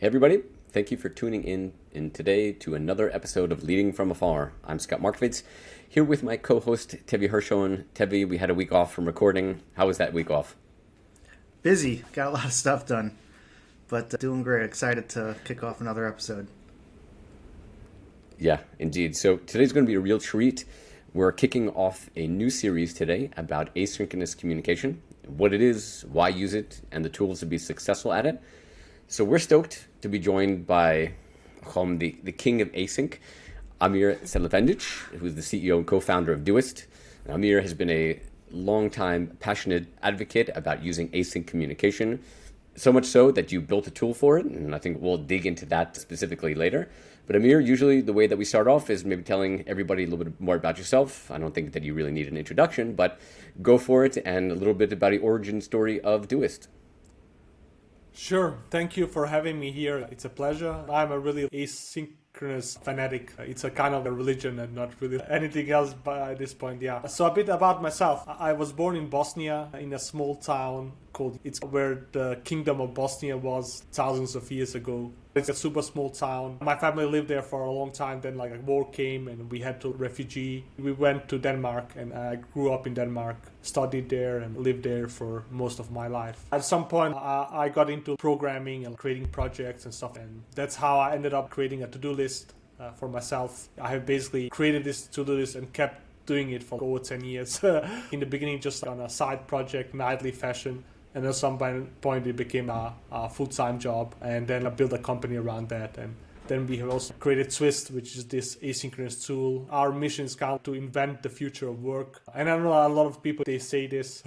Hey everybody, thank you for tuning in today to another episode of Leading from Afar. I'm Scott Markovitz, here with my co-host Tevi Hirschon. Tevi, we had a week off from recording. How was that week off? Busy, got a lot of stuff done, but doing great. Excited to kick off another episode. Yeah, indeed. So today's going to be a real treat. We're kicking off a new series today about asynchronous communication, what it is, why use it, and the tools to be successful at it. So we're stoked to be joined by the king of async, Amir Salihefendić, who's the CEO and co-founder of Doist. Amir has been a long-time passionate advocate about using async communication, so much so that you built a tool for it, and I think we'll dig into that specifically later. But Amir, usually the way that we start off is maybe telling everybody a little bit more about yourself. I don't think that you really need an introduction, but go for it, and a little bit about the origin story of Doist. Sure. Thank you for having me here. It's a pleasure. I'm a really asynchronous fanatic. It's a kind of a religion and not really anything else by this point. Yeah. So a bit about myself. I was born in Bosnia in a small town it's where the Kingdom of Bosnia was thousands of years ago. It's a super small town. My family lived there for a long time. Then a war came and we had to refugee. We went to Denmark and I grew up in Denmark, studied there and lived there for most of my life. At some point, I got into programming and creating projects and stuff. And that's how I ended up creating a to-do list for myself. I have basically created this to-do list and kept doing it for over 10 years. In the beginning, just on a side project, nightly fashion. And at some point it became a full-time job, and then I built a company around that. And then we have also created Twist, which is this asynchronous tool. Our mission is kind of to invent the future of work. And I know a lot of people, they say this,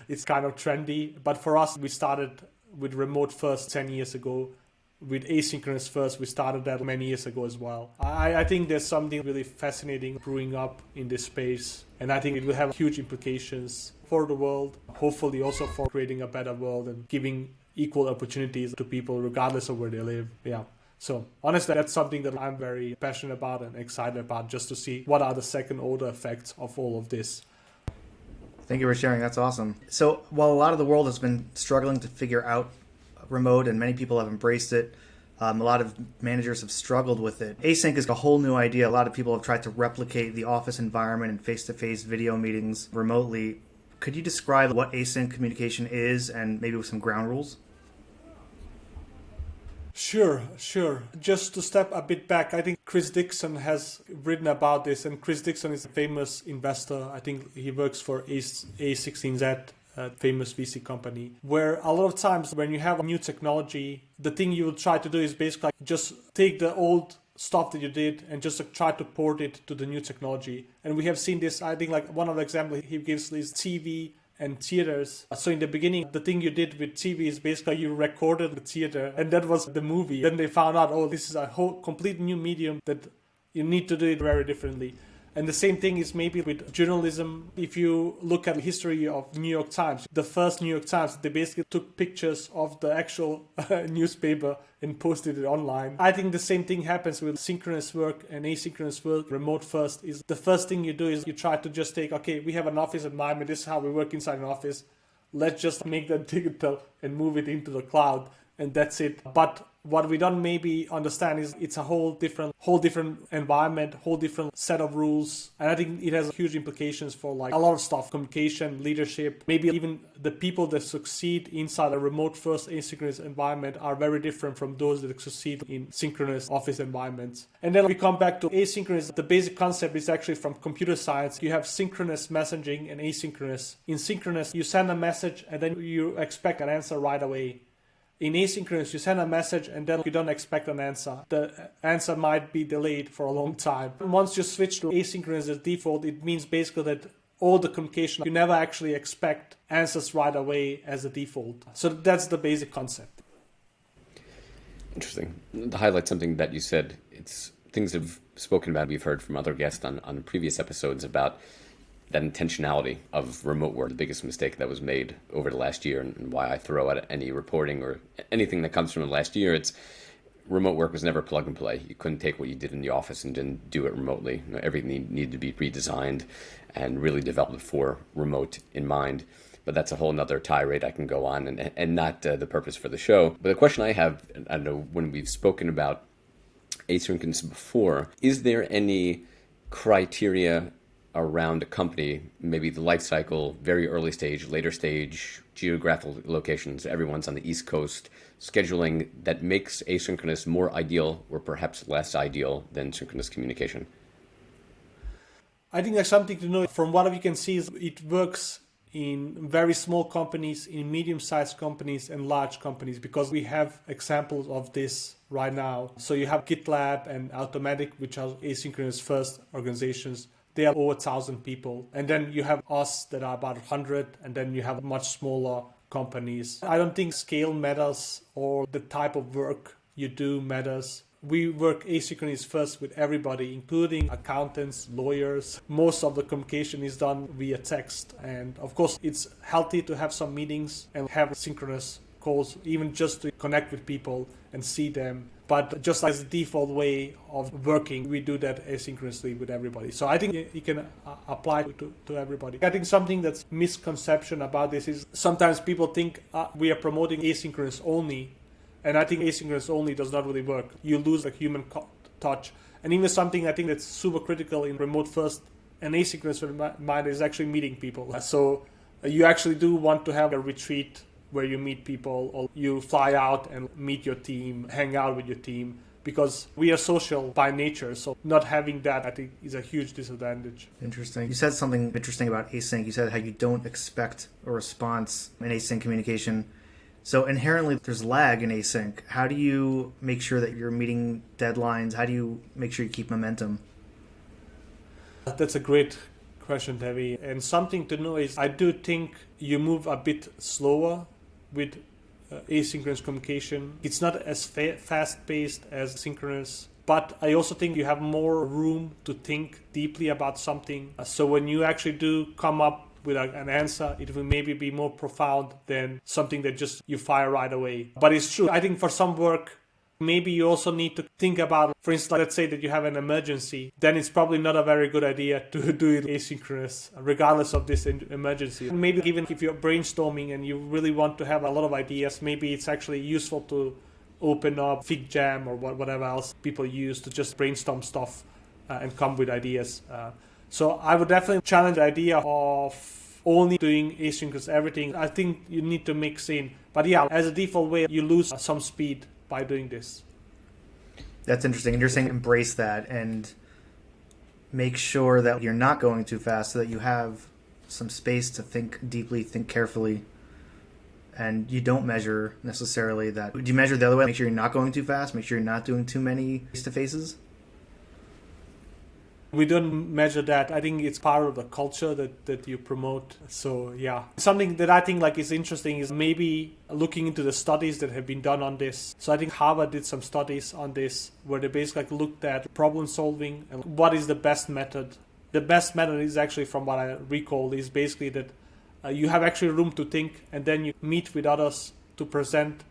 it's kind of trendy. But for us, we started with remote first 10 years ago. With asynchronous first, we started that many years ago as well. I think there's something really fascinating brewing up in this space. And I think it will have huge implications for the world, hopefully also for creating a better world and giving equal opportunities to people regardless of where they live. Yeah. So honestly, that's something that I'm very passionate about and excited about, just to see what are the second order effects of all of this. Thank you for sharing. That's awesome. So while a lot of the world has been struggling to figure out remote and many people have embraced it, a lot of managers have struggled with it. Async is a whole new idea. A lot of people have tried to replicate the office environment and face-to-face video meetings remotely. Could you describe what async communication is and maybe with some ground rules? Sure. Just to step a bit back, I think Chris Dixon has written about this, and Chris Dixon is a famous investor. I think he works for A16Z, a famous VC company, where a lot of times when you have a new technology, the thing you will try to do is basically just take the old stuff that you did and just try to port it to the new technology. And we have seen this, I think one of the examples he gives is TV and theaters. So in the beginning, the thing you did with TV is basically you recorded the theater and that was the movie. Then they found out, oh, this is a whole complete new medium that you need to do it very differently. And the same thing is maybe with journalism. If you look at the history of New York Times, the first New York Times, they basically took pictures of the actual newspaper and posted it online. I think the same thing happens with synchronous work and asynchronous work. Remote first is the first thing you do is you try to just take, okay, we have an office environment. This is how we work inside an office. Let's just make that digital and move it into the cloud. And that's it. But what we don't maybe understand is it's a whole different environment, whole different set of rules. And I think it has huge implications for a lot of stuff, communication, leadership, maybe even the people that succeed inside a remote first asynchronous environment are very different from those that succeed in synchronous office environments. And then we come back to asynchronous. The basic concept is actually from computer science. You have synchronous messaging and asynchronous. In synchronous, you send a message and then you expect an answer right away. In asynchronous, you send a message and then you don't expect an answer. The answer might be delayed for a long time. Once you switch to asynchronous as default, it means basically that all the communication, you never actually expect answers right away as a default. So that's the basic concept. Interesting. To highlight something that you said, it's things I've spoken about, we've heard from other guests on previous episodes about that intentionality of remote work, the biggest mistake that was made over the last year, and why I throw out any reporting or anything that comes from the last year, it's remote work was never plug and play. You couldn't take what you did in the office and then do it remotely. Everything needed to be redesigned and really developed for remote in mind. but that's a whole nother tirade I can go on, and not the purpose for the show. But the question I have, I don't know, when we've spoken about asynchronous before, is there any criteria around a company, maybe the life cycle, very early stage, later stage, geographical locations, everyone's on the East Coast, scheduling, that makes asynchronous more ideal or perhaps less ideal than synchronous communication? I think there's something to know. From what we can see, is it works in very small companies, in medium-sized companies, and large companies, because we have examples of this right now. So you have GitLab and Automatic, which are asynchronous first organizations. They are over 1,000 people. And then you have us that are about 100, and then you have much smaller companies. I don't think scale matters or the type of work you do matters. We work asynchronous first with everybody, including accountants, lawyers. Most of the communication is done via text. And of course, it's healthy to have some meetings and have synchronous calls, even just to connect with people and see them. But just as the default way of working, we do that asynchronously with everybody. So I think it can apply to everybody. I think something that's misconception about this is sometimes people think we are promoting asynchronous only. And I think asynchronous only does not really work. You lose the human touch. And even something I think that's super critical in remote first and asynchronous mind is actually meeting people. So you actually do want to have a retreat where you meet people, or you fly out and meet your team, hang out with your team, because we are social by nature. So not having that, I think, is a huge disadvantage. Interesting. You said something interesting about async. You said how you don't expect a response in async communication. So inherently, there's lag in async. How do you make sure that you're meeting deadlines? How do you make sure you keep momentum? That's a great question, Devi. And something to know is I do think you move a bit slower with asynchronous communication. It's not as fast-paced as synchronous, but I also think you have more room to think deeply about something. So when you actually do come up with an answer, it will maybe be more profound than something that just you fire right away. But it's true. I think for some work, maybe you also need to think about, for instance, let's say that you have an emergency, then it's probably not a very good idea to do it asynchronous, regardless of this emergency. Maybe even if you're brainstorming and you really want to have a lot of ideas, maybe it's actually useful to open up FigJam or whatever else people use to just brainstorm stuff and come with ideas. So I would definitely challenge the idea of only doing asynchronous everything. I think you need to mix in. But yeah, as a default way, you lose some speed by doing this. That's interesting. And you're saying embrace that and make sure that you're not going too fast so that you have some space to think deeply, think carefully. And you don't measure necessarily that. Do you measure the other way? Make sure you're not going too fast? Make sure you're not doing too many face-to-faces? We don't measure that. I think it's part of the culture that you promote. So yeah, something that I think is interesting is maybe looking into the studies that have been done on this. So I think Harvard did some studies on this where they basically looked at problem solving and what is the best method. The best method is actually, from what I recall, is basically that you have actually room to think, and then you meet with others to present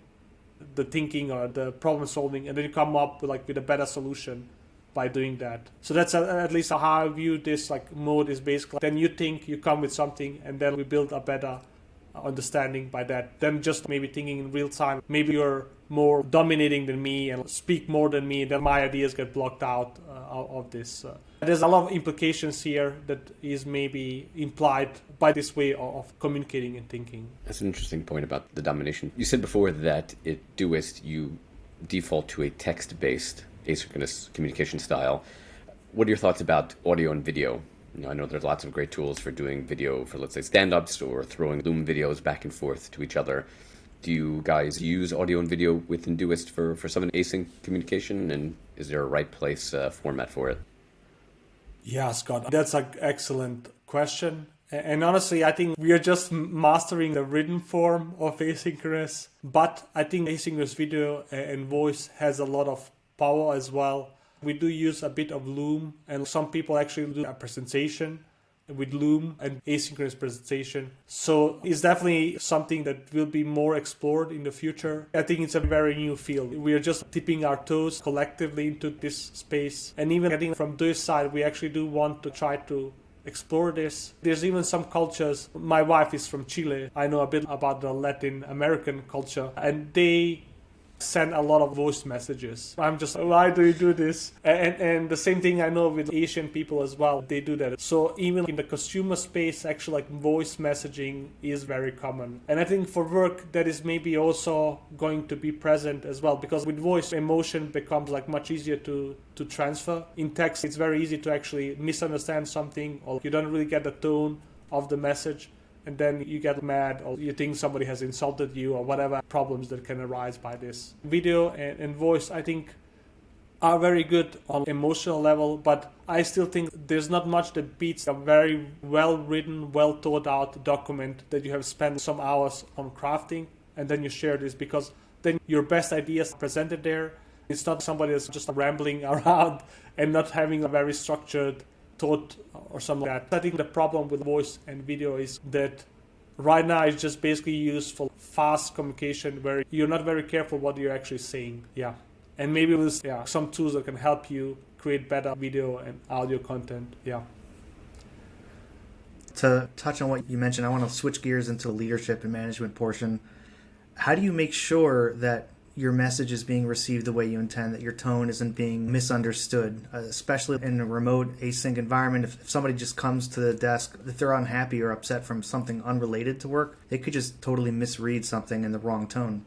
the thinking or the problem solving, and then you come up with a better solution by doing that. So that's at least how I view this mode is basically, then you think, you come with something, and then we build a better understanding by that. Then just maybe thinking in real time, maybe you're more dominating than me and speak more than me, then my ideas get blocked out of this. There's a lot of implications here that is maybe implied by this way of communicating and thinking. That's an interesting point about the domination. You said before that at Doist you default to a text-based asynchronous communication style. What are your thoughts about audio and video? I know there's lots of great tools for doing video for, let's say, stand-ups or throwing Loom videos back and forth to each other. Do you guys use audio and video within Doist for some async communication? And is there a right place format for it? Yeah, Scott, that's an excellent question. And honestly, I think we are just mastering the written form of asynchronous. But I think asynchronous video and voice has a lot of power as well. We do use a bit of Loom, and some people actually do a presentation with Loom and asynchronous presentation. So it's definitely something that will be more explored in the future. I think it's a very new field. We are just dipping our toes collectively into this space. And even I think from this side, we actually do want to try to explore this. There's even some cultures. My wife is from Chile. I know a bit about the Latin American culture, and they send a lot of voice messages. I'm just, why do you do this? And the same thing I know with Asian people as well. They do that. So even in the consumer space, actually like voice messaging is very common. And I think for work, that is maybe also going to be present as well, because with voice, emotion becomes like much easier to transfer. In text, it's very easy to actually misunderstand something, or you don't really get the tone of the message. And then you get mad, or you think somebody has insulted you, or whatever problems that can arise by this. Video and voice, I think, are very good on emotional level, but I still think there's not much that beats a very well-written, well-thought-out document that you have spent some hours on crafting, and then you share this, because then your best ideas are presented there. It's not somebody that's just rambling around and not having a very structured thought or something like that. I think the problem with voice and video is that right now it's just basically used for fast communication where you're not very careful what you're actually saying. Yeah. And maybe with some tools that can help you create better video and audio content. Yeah. To touch on what you mentioned, I want to switch gears into the leadership and management portion. How do you make sure that your message is being received the way you intend, that your tone isn't being misunderstood, especially in a remote async environment? If somebody just comes to the desk, if they're unhappy or upset from something unrelated to work, they could just totally misread something in the wrong tone.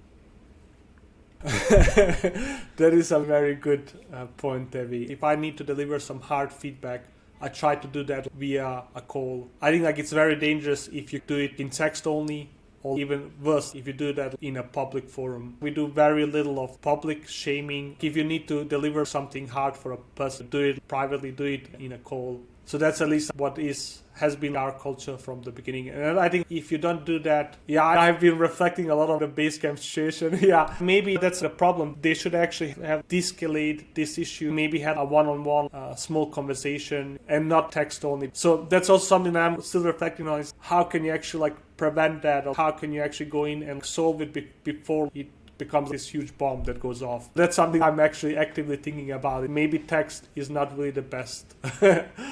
That is a very good point, Devi. If I need to deliver some hard feedback, I try to do that via a call. I think like it's very dangerous if you do it in text only, or even worse, if you do that in a public forum. We do very little of public shaming. If you need to deliver something hard for a person, do it privately, do it in a call. So that's at least what has been our culture from the beginning. And I think if you don't do that, I've been reflecting a lot on the Basecamp situation. Maybe that's the problem. They should actually have de-escalate this issue, maybe have a one-on-one small conversation and not text only. So that's also something that I'm still reflecting on, is how can you actually like prevent that, or how can you actually go in and solve it before it becomes this huge bomb that goes off. That's something I'm actually actively thinking about. Maybe text is not really the best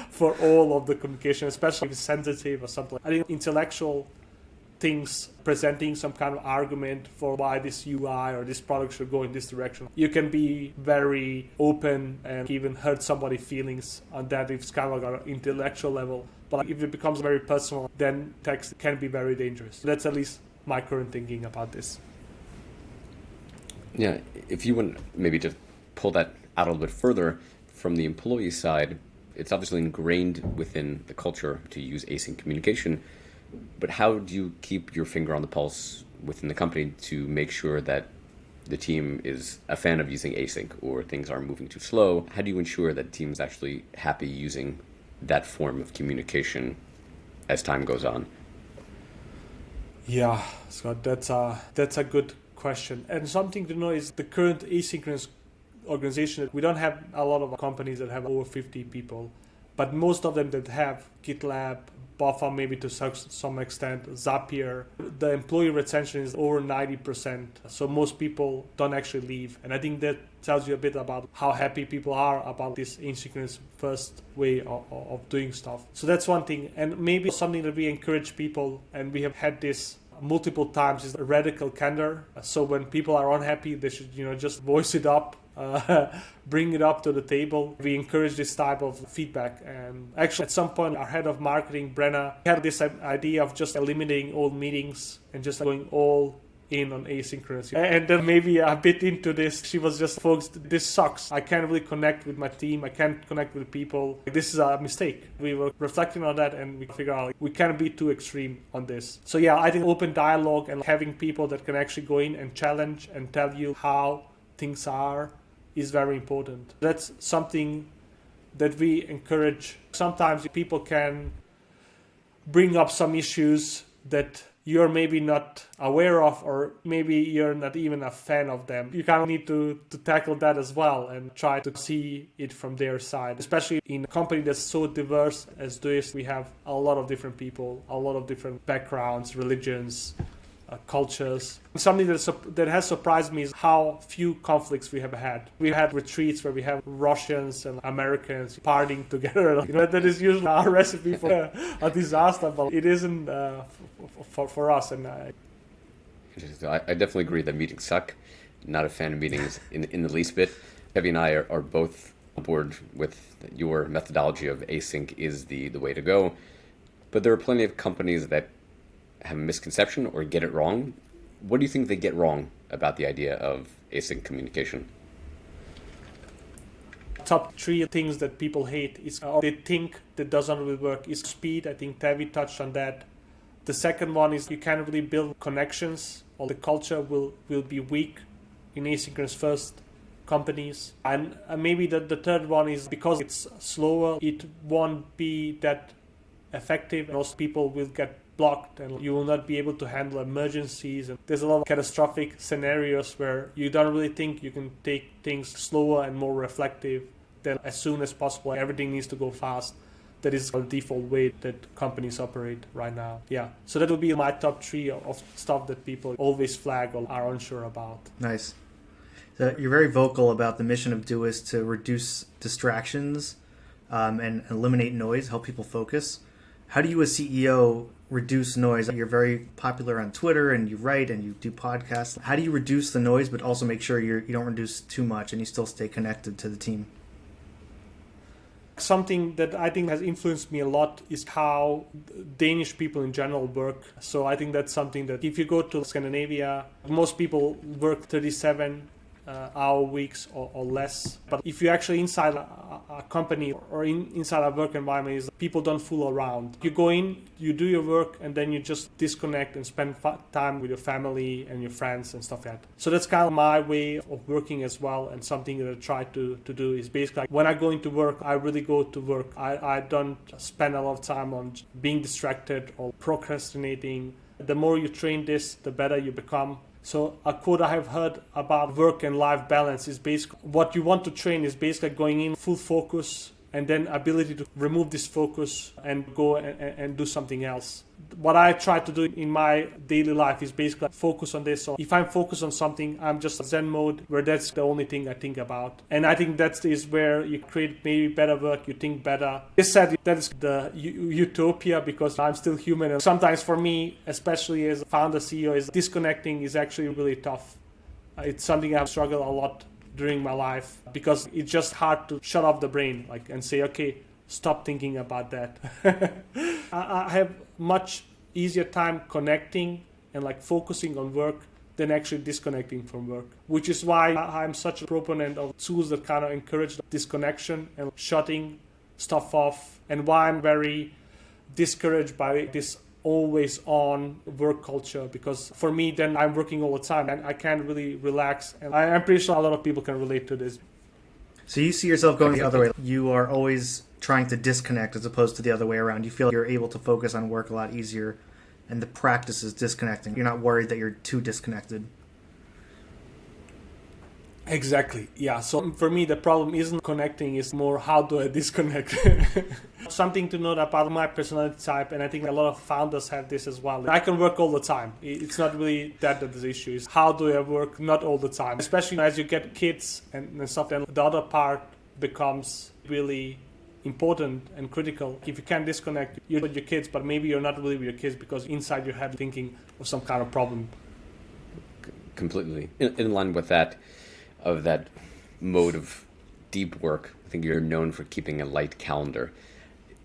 for all of the communication, especially if it's sensitive or something. I think intellectual things, presenting some kind of argument for why this UI or this product should go in this direction, you can be very open and even hurt somebody's feelings on that if it's kind of like an intellectual level. But if it becomes very personal, then text can be very dangerous. That's at least my current thinking about this. Yeah, if you want maybe to pull that out a little bit further from the employee side, it's obviously ingrained within the culture to use async communication, but how do you keep your finger on the pulse within the company to make sure that the team is a fan of using async, or things are moving too slow? How do you ensure that the team is actually happy using that form of communication as time goes on? Yeah, Scott, that's a good question. And something to know is the current asynchronous organization, we don't have a lot of companies that have over 50 people, but most of them that have GitLab, Buffer maybe to some extent, Zapier, the employee retention is over 90%. So most people don't actually leave. And I think that tells you a bit about how happy people are about this asynchronous first way of doing stuff. So that's one thing. And maybe something that we encourage people, and we have had this multiple times, is radical candor. So when people are unhappy, they should just voice it up, bring it up to the table. We encourage this type of feedback. And actually at some point our head of marketing, Brenna, had this idea of just eliminating all meetings and just going all in on asynchronous. And then maybe a bit into this, she was just, folks, this sucks. I can't really connect with my team. I can't connect with people. This is a mistake. We were reflecting on that and we figured out we can't be too extreme on this. So I think open dialogue and having people that can actually go in and challenge and tell you how things are is very important. That's something that we encourage. Sometimes people can bring up some issues that you're maybe not aware of, or maybe you're not even a fan of them. You kind of need to tackle that as well and try to see it from their side. Especially in a company that's so diverse as Doist, we have a lot of different people, a lot of different backgrounds, religions, cultures. Something that has surprised me is how few conflicts we have had. We had retreats where we have Russians and Americans partying together. That is usually our recipe for a disaster, but it isn't for us. And I definitely agree that meetings suck. Not a fan of meetings in the least bit. Evie and I are both on board with your methodology of async is the way to go. But there are plenty of companies that have a misconception or get it wrong. What do you think they get wrong about the idea of async communication? Top 3 things that people hate is they think that doesn't really work is speed. I think Tavi touched on that. The second one is you can't really build connections, or the culture will be weak in asynchronous first companies. And maybe the third one is because it's slower, it won't be that effective. Most people will get blocked and you will not be able to handle emergencies. And there's a lot of catastrophic scenarios where you don't really think you can take things slower and more reflective. Then as soon as possible, everything needs to go fast. That is the default way that companies operate right now. Yeah. So that would be my top 3 of stuff that people always flag or are unsure about. Nice. So you're very vocal about the mission of Doist to reduce distractions and eliminate noise, help people focus. How do you, as CEO, reduce noise? You're very popular on Twitter and you write and you do podcasts. How do you reduce the noise but also make sure you don't reduce too much and you still stay connected to the team? Something that I think has influenced me a lot is how Danish people in general work. So I think that's something that if you go to Scandinavia, most people work 37-hour weeks or less. But if you're actually inside a company or inside a work environment, is people don't fool around. You go in, you do your work, and then you just disconnect and spend time with your family and your friends and stuff like that. So that's kind of my way of working as well, and something that I try to do is basically like when I go into work, I really go to work. I don't spend a lot of time on being distracted or procrastinating. The more you train this, the better you become. So a quote I have heard about work and life balance is basically what you want to train is basically going in full focus and then ability to remove this focus and go and do something else. What I try to do in my daily life is basically focus on this. So if I'm focused on something, I'm just Zen mode where that's the only thing I think about. And I think that is where you create maybe better work, you think better. This said, that is the utopia because I'm still human. And sometimes for me, especially as a founder CEO, is disconnecting is actually really tough. It's something I've struggled a lot during my life because it's just hard to shut off the brain and say, okay, stop thinking about that. I have much easier time connecting and focusing on work than actually disconnecting from work, which is why I'm such a proponent of tools that kind of encourage disconnection and shutting stuff off, and why I'm very discouraged by this always on work culture, because for me then I'm working all the time and I can't really relax, and I'm pretty sure a lot of people can relate to this. So you see yourself going the other way. You are always trying to disconnect as opposed to the other way around. You feel you're able to focus on work a lot easier, and the practice is disconnecting. You're not worried that you're too disconnected. Exactly. Yeah. So for me, the problem isn't connecting, it's more how do I disconnect? Something to note about my personality type, and I think a lot of founders have this as well. I can work all the time. It's not really that the issue is how do I work not all the time, especially as you get kids and stuff. Then the other part becomes really important and critical. If you can't disconnect, you're with your kids, but maybe you're not really with your kids because inside your head thinking of some kind of problem. Completely in line with that. Of that mode of deep work, I think you're known for keeping a light calendar.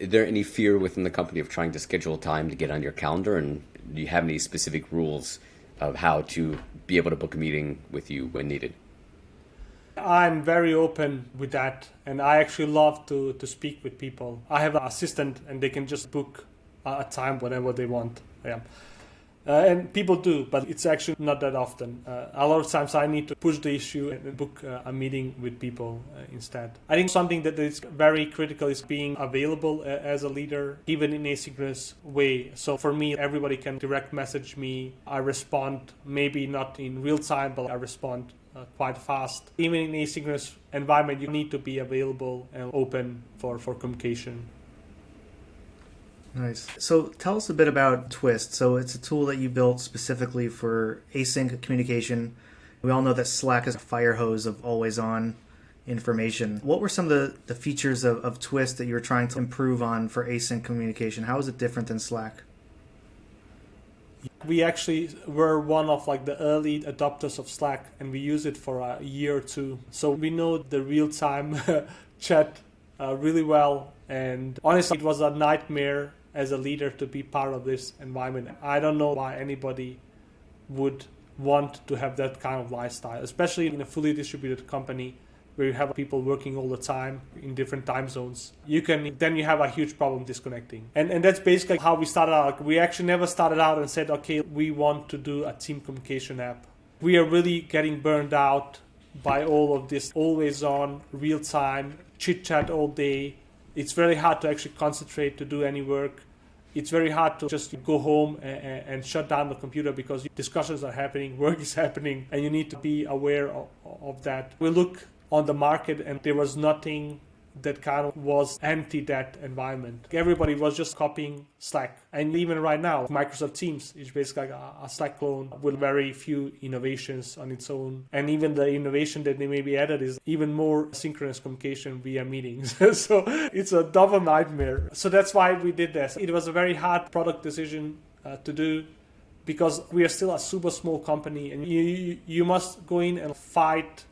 Is there any fear within the company of trying to schedule time to get on your calendar? And do you have any specific rules of how to be able to book a meeting with you when needed? I'm very open with that, and I actually love to speak with people. I have an assistant and they can just book a time whenever they want. Yeah. And people do, but it's actually not that often. A lot of times I need to push the issue and book a meeting with people instead. I think something that is very critical is being available as a leader, even in asynchronous way. So for me, everybody can direct message me. I respond, maybe not in real time, but I respond quite fast. Even in asynchronous environment, you need to be available and open for communication. Nice. So tell us a bit about Twist. So it's a tool that you built specifically for async communication. We all know that Slack is a fire hose of always-on information. What were some of the features of Twist that you were trying to improve on for async communication? How is it different than Slack? We actually were one of the early adopters of Slack, and we use it for a year or two. So we know the real-time chat really well. And honestly, it was a nightmare as a leader to be part of this environment. I don't know why anybody would want to have that kind of lifestyle, especially in a fully distributed company where you have people working all the time in different time zones. You have a huge problem disconnecting. And that's basically how we started out. We actually never started out and said, okay, we want to do a team communication app. We are really getting burned out by all of this always on, real time, chit chat all day. It's very hard to actually concentrate to do any work. It's very hard to just go home and shut down the computer because discussions are happening, work is happening, and you need to be aware of that. We look on the market and there was nothing that kind of was anti that environment. Everybody was just copying Slack. And even right now, Microsoft Teams is basically like a Slack clone with very few innovations on its own. And even the innovation that they maybe added is even more synchronous communication via meetings. So it's a double nightmare. So that's why we did this. It was a very hard product decision to do because we are still a super small company and you must go in and fight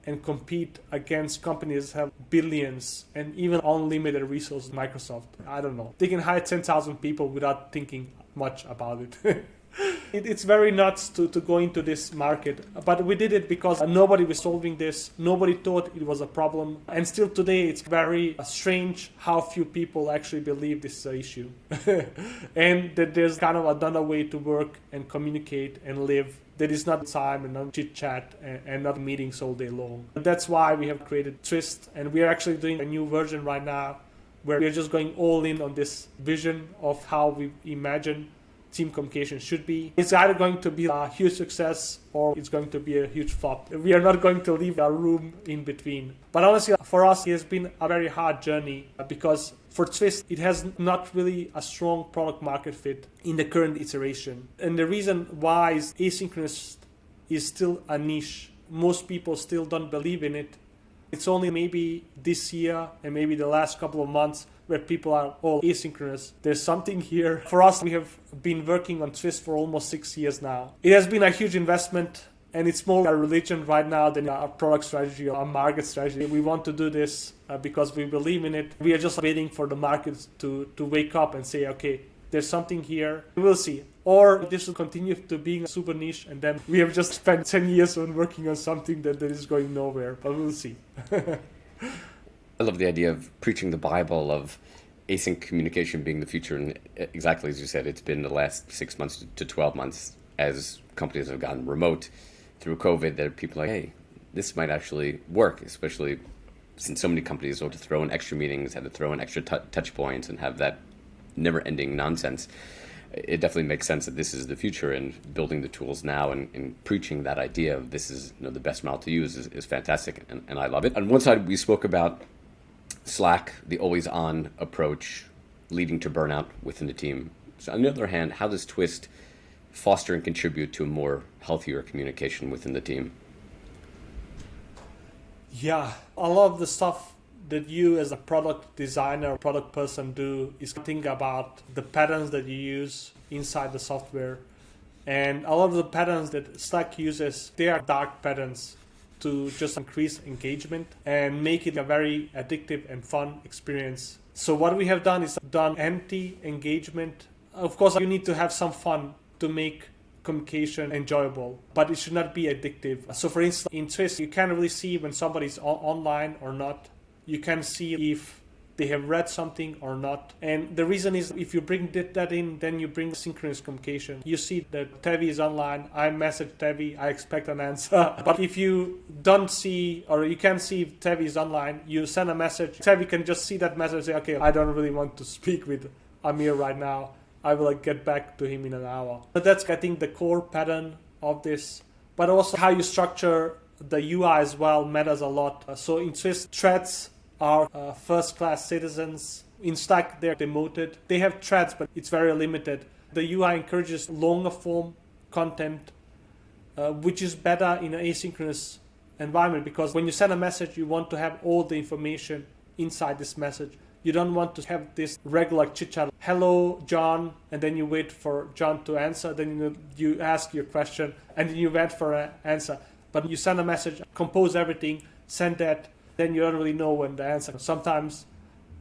and compete against companies that have billions and even unlimited resources. Microsoft, I don't know. They can hire 10,000 people without thinking much about it. It's very nuts to go into this market. But we did it because nobody was solving this. Nobody thought it was a problem. And still today, it's very strange how few people actually believe this is an issue. And that there's kind of another way to work and communicate and live. That is not time and not chit chat and not meetings all day long. That's why we have created Twist, and we are actually doing a new version right now where we are just going all in on this vision of how we imagine team communication should be. It's either going to be a huge success or it's going to be a huge flop. We are not going to leave a room in between. But honestly, for us, it has been a very hard journey because for Twist, it has not really a strong product market fit in the current iteration. And the reason why is asynchronous is still a niche. Most people still don't believe in it. It's only maybe this year and maybe the last couple of months where people are all asynchronous. There's something here. For us, we have been working on Twist for almost 6 years now. It has been a huge investment, and it's more a religion right now than a product strategy or a market strategy. We want to do this because we believe in it. We are just waiting for the market to wake up and say, okay, there's something here. We'll see. Or this will continue to being a super niche, and then we have just spent 10 years on working on something that is going nowhere. But we'll see. I love the idea of preaching the Bible of async communication being the future. And exactly as you said, it's been the last 6 months to 12 months as companies have gotten remote through COVID that people are like, hey, this might actually work, especially since so many companies had to throw in extra meetings, had to throw in extra touch points and have that never-ending nonsense. It definitely makes sense that this is the future, and building the tools now and preaching that idea of this is the best model to use is fantastic, and I love it. On one side, we spoke about Slack, the always-on approach leading to burnout within the team. So on the other hand, how does Twist foster and contribute to a more healthier communication within the team? Yeah, a lot of the stuff that you as a product designer or product person do is think about the patterns that you use inside the software. And a lot of the patterns that Slack uses, they are dark patterns to just increase engagement and make it a very addictive and fun experience. So what we have done is done anti-engagement. Of course, you need to have some fun to make communication enjoyable, but it should not be addictive. So for instance, in Twist, you can't really see when somebody's online or not. You can see if they have read something or not. And the reason is if you bring that in, then you bring synchronous communication. You see that Tevi is online, I message Tevi, I expect an answer. But if you don't see, or you can't see if Tevi is online, you send a message, Tevi can just see that message and say, okay, I don't really want to speak with Amir right now. I will get back to him in an hour. But that's, I think, the core pattern of this. But also how you structure the UI as well matters a lot. So in Twist, threads are first-class citizens. In Slack, they're demoted. They have threads, but it's very limited. The UI encourages longer form content, which is better in an asynchronous environment, because when you send a message, you want to have all the information inside this message. You don't want to have this regular chit chat. Hello, John, and then you wait for John to answer. Then you ask your question, and then you wait for an answer. But you send a message, compose everything, send that. Then you don't really know when the answer. Sometimes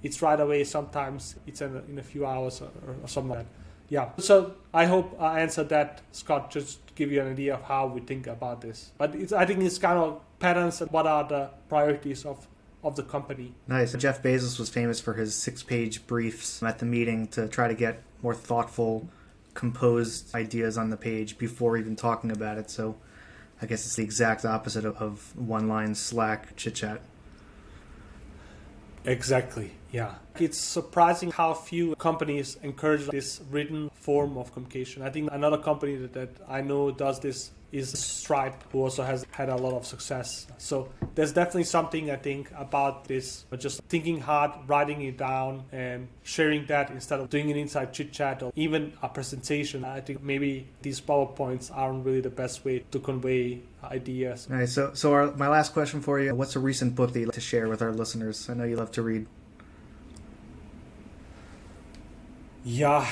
it's right away. Sometimes it's in a few hours or something like that. Yeah. So I hope I answered that, Scott, just to give you an idea of how we think about this. But I think it's kind of patterns and what are the priorities of the company. Nice. Jeff Bezos was famous for his 6-page briefs at the meeting to try to get more thoughtful, composed ideas on the page before even talking about it. So I guess it's the exact opposite of one-line Slack chit-chat. Exactly, yeah. It's surprising how few companies encourage this written form of communication. I think another company that I know does this is Stripe, who also has had a lot of success. So there's definitely something, I think, about this, but just thinking hard, writing it down and sharing that instead of doing an inside chit chat or even a presentation. I think maybe these PowerPoints aren't really the best way to convey ideas. All right, so my last question for you, what's a recent book that you'd like to share with our listeners? I know you love to read. Yeah,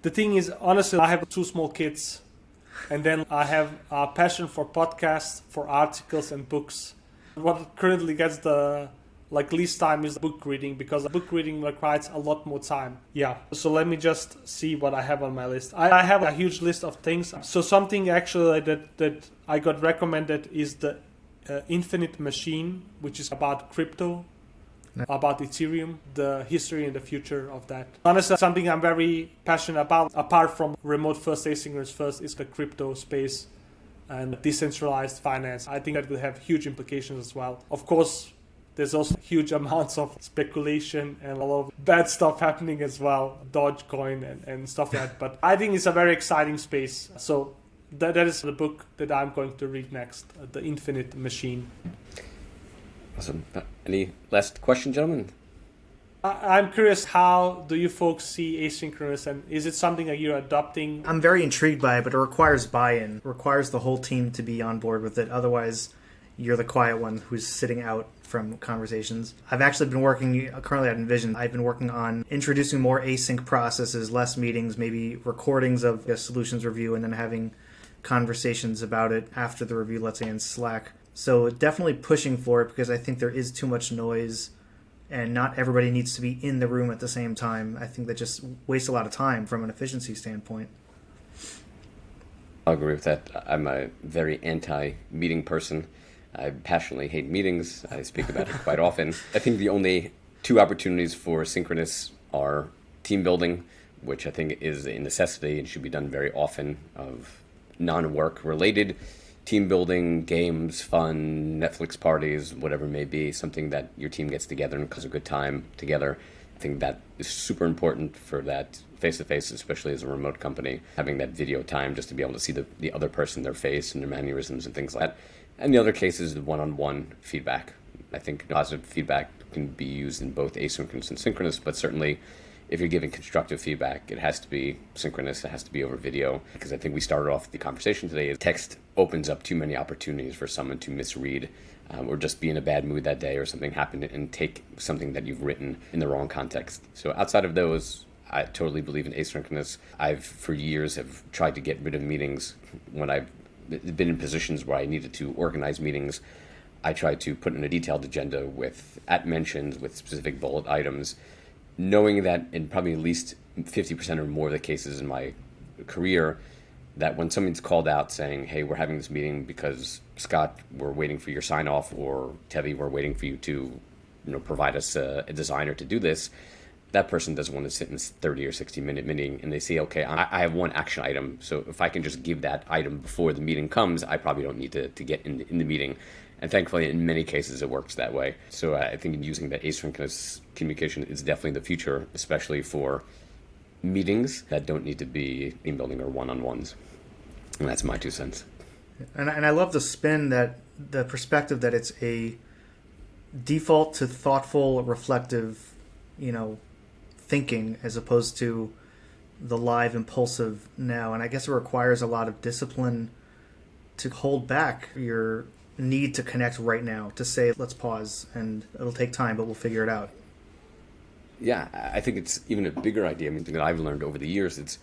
the thing is, honestly, I have 2 small kids. And then I have a passion for podcasts, for articles and books. What currently gets the least time is book reading, because book reading requires a lot more time. Yeah. So let me just see what I have on my list. I have a huge list of things. So something actually that I got recommended is the Infinite Machine, which is about crypto, about Ethereum, the history and the future of that. Honestly, something I'm very passionate about, apart from remote first, asynchronous first, is the crypto space and decentralized finance. I think that will have huge implications as well. Of course, there's also huge amounts of speculation and a lot of bad stuff happening as well, Dogecoin and stuff like that. But I think it's a very exciting space. So that is the book that I'm going to read next, The Infinite Machine. Awesome. Any last question, gentlemen? I'm curious, how do you folks see asynchronous, and is it something that you're adopting? I'm very intrigued by it, but it requires buy-in. It requires the whole team to be on board with it. Otherwise, you're the quiet one who's sitting out from conversations. I've actually been working, currently at Envision, I've been working on introducing more async processes, less meetings, maybe recordings of a solutions review, and then having conversations about it after the review, let's say in Slack. So definitely pushing for it, because I think there is too much noise and not everybody needs to be in the room at the same time. I think that just wastes a lot of time from an efficiency standpoint. I'll agree with that. I'm a very anti-meeting person. I passionately hate meetings. I speak about it quite often. I think the only 2 opportunities for synchronous are team building, which I think is a necessity and should be done very often, of non-work related team building, games, fun, Netflix parties, whatever it may be, something that your team gets together and has a good time together. I think that is super important for that face-to-face, especially as a remote company, having that video time just to be able to see the other person, their face and their mannerisms and things like that. And the other case is the one-on-one feedback. I think positive feedback can be used in both asynchronous and synchronous, but certainly if you're giving constructive feedback, it has to be synchronous, it has to be over video, because I think we started off the conversation today, text opens up too many opportunities for someone to misread or just be in a bad mood that day or something happened and take something that you've written in the wrong context. So outside of those, I totally believe in asynchronous. I've for years have tried to get rid of meetings. When I've been in positions where I needed to organize meetings, I tried to put in a detailed agenda with @mentions, with specific bullet items, knowing that in probably at least 50% or more of the cases in my career, that when someone's called out saying, hey, we're having this meeting because Scott, we're waiting for your sign off, or Tevi, we're waiting for you to provide us a designer to do this, that person doesn't want to sit in this 30 or 60 minute meeting and they say, okay, I have one action item. So if I can just give that item before the meeting comes, I probably don't need to get in the meeting. And thankfully, in many cases, it works that way. So I think in using that asynchronous communication is definitely the future, especially for meetings that don't need to be team building or one-on-ones. And that's my 2 cents. And I love the spin, that the perspective that it's a default to thoughtful, reflective, thinking as opposed to the live impulsive now. And I guess it requires a lot of discipline to hold back your need to connect right now, to say, let's pause, and it'll take time, but we'll figure it out. Yeah, I think it's even a bigger idea. I mean, something that I've learned over the years, it's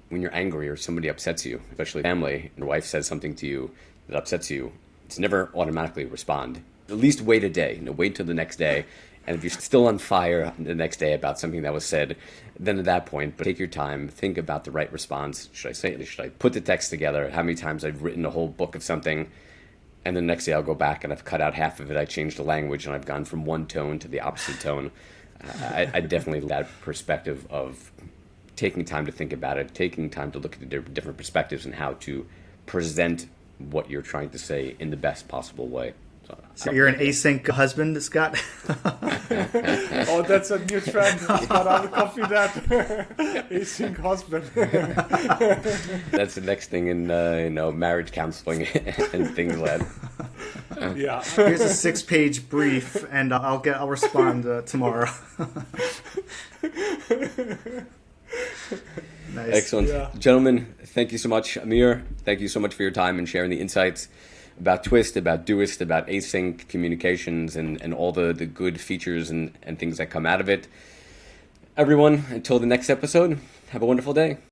when you're angry or somebody upsets you, especially family, and your wife says something to you that upsets you, it's never automatically respond. At least wait a day, wait till the next day. And if you're still on fire the next day about something that was said, then at that point, but take your time, think about the right response. Should I say it? Should I put the text together? How many times I've written a whole book of something, and the next day I'll go back and I've cut out half of it. I changed the language and I've gone from one tone to the opposite tone. I definitely that perspective of taking time to think about it, taking time to look at the different perspectives and how to present what you're trying to say in the best possible way. So you're an async husband, Scott? Oh, that's a new trend, but I will copy that. Async husband. That's the next thing in marriage counseling and things like that. Yeah. Here's a 6-page brief, and I'll respond tomorrow. Nice. Excellent. Yeah. Gentlemen, thank you so much. Amir, thank you so much for your time and sharing the insights about Twist, about Doist, about async communications, and all the good features and things that come out of it. Everyone, until the next episode, have a wonderful day.